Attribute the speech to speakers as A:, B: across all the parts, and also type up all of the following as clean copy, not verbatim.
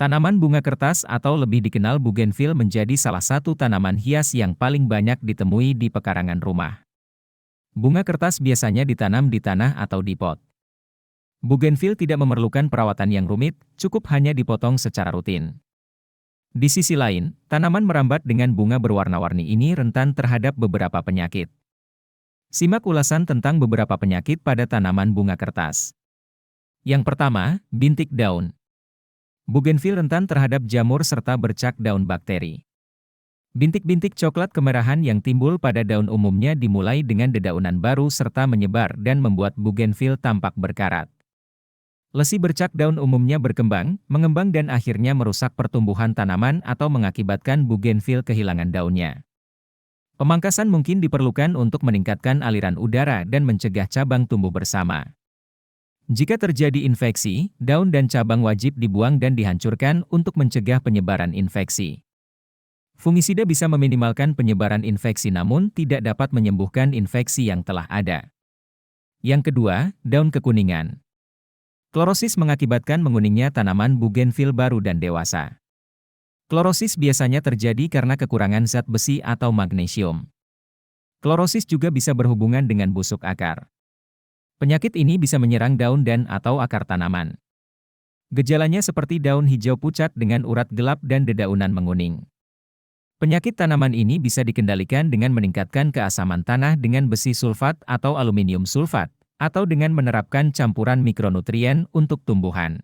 A: Tanaman bunga kertas atau lebih dikenal bougainville menjadi salah satu tanaman hias yang paling banyak ditemui di pekarangan rumah. Bunga kertas biasanya ditanam di tanah atau di pot. Bougainville tidak memerlukan perawatan yang rumit, cukup hanya dipotong secara rutin. Di sisi lain, tanaman merambat dengan bunga berwarna-warni ini rentan terhadap beberapa penyakit. Simak ulasan tentang beberapa penyakit pada tanaman bunga kertas. Yang pertama, bintik daun. Bougainville rentan terhadap jamur serta bercak daun bakteri. Bintik-bintik coklat kemerahan yang timbul pada daun umumnya dimulai dengan dedaunan baru serta menyebar dan membuat bougainville tampak berkarat. Lesi bercak daun umumnya berkembang, mengembang dan akhirnya merusak pertumbuhan tanaman atau mengakibatkan bougainville kehilangan daunnya. Pemangkasan mungkin diperlukan untuk meningkatkan aliran udara dan mencegah cabang tumbuh bersama. Jika terjadi infeksi, daun dan cabang wajib dibuang dan dihancurkan untuk mencegah penyebaran infeksi. Fungisida bisa meminimalkan penyebaran infeksi namun tidak dapat menyembuhkan infeksi yang telah ada. Yang kedua, daun kekuningan. Klorosis mengakibatkan menguningnya tanaman bougainville baru dan dewasa. Klorosis biasanya terjadi karena kekurangan zat besi atau magnesium. Klorosis juga bisa berhubungan dengan busuk akar. Penyakit ini bisa menyerang daun dan atau akar tanaman. Gejalanya seperti daun hijau pucat dengan urat gelap dan dedaunan menguning. Penyakit tanaman ini bisa dikendalikan dengan meningkatkan keasaman tanah dengan besi sulfat atau aluminium sulfat, atau dengan menerapkan campuran mikronutrien untuk tumbuhan.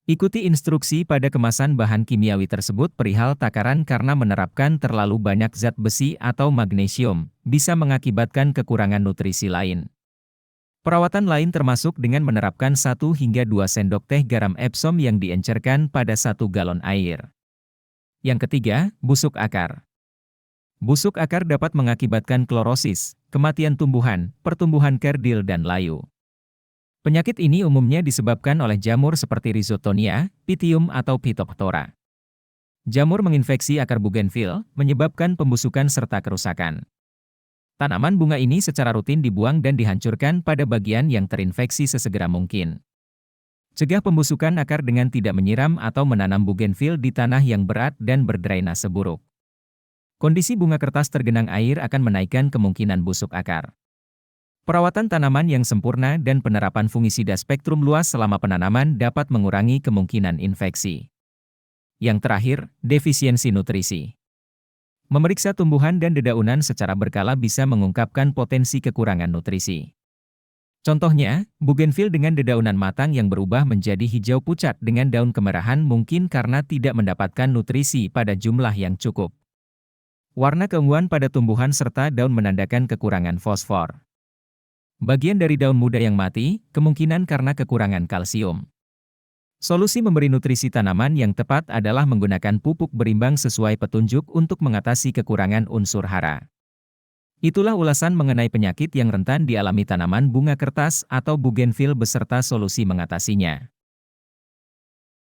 A: Ikuti instruksi pada kemasan bahan kimiawi tersebut perihal takaran karena menerapkan terlalu banyak zat besi atau magnesium, bisa mengakibatkan kekurangan nutrisi lain. Perawatan lain termasuk dengan menerapkan 1 hingga 2 sendok teh garam Epsom yang diencerkan pada 1 galon air. Yang ketiga, busuk akar. Busuk akar dapat mengakibatkan klorosis, kematian tumbuhan, pertumbuhan kerdil dan layu. Penyakit ini umumnya disebabkan oleh jamur seperti Rhizotonia, Pythium atau Phytophthora. Jamur menginfeksi akar bougainville, menyebabkan pembusukan serta kerusakan. Tanaman bunga ini secara rutin dibuang dan dihancurkan pada bagian yang terinfeksi sesegera mungkin. Cegah pembusukan akar dengan tidak menyiram atau menanam bougainville di tanah yang berat dan berdrainase buruk. Kondisi bunga kertas tergenang air akan menaikkan kemungkinan busuk akar. Perawatan tanaman yang sempurna dan penerapan fungisida spektrum luas selama penanaman dapat mengurangi kemungkinan infeksi. Yang terakhir, defisiensi nutrisi. Memeriksa tumbuhan dan dedaunan secara berkala bisa mengungkapkan potensi kekurangan nutrisi. Contohnya, bougainville dengan dedaunan matang yang berubah menjadi hijau pucat dengan daun kemerahan mungkin karena tidak mendapatkan nutrisi pada jumlah yang cukup. Warna keunguan pada tumbuhan serta daun menandakan kekurangan fosfor. Bagian dari daun muda yang mati, kemungkinan karena kekurangan kalsium. Solusi memberi nutrisi tanaman yang tepat adalah menggunakan pupuk berimbang sesuai petunjuk untuk mengatasi kekurangan unsur hara. Itulah ulasan mengenai penyakit yang rentan dialami tanaman bunga kertas atau bougainville beserta solusi mengatasinya.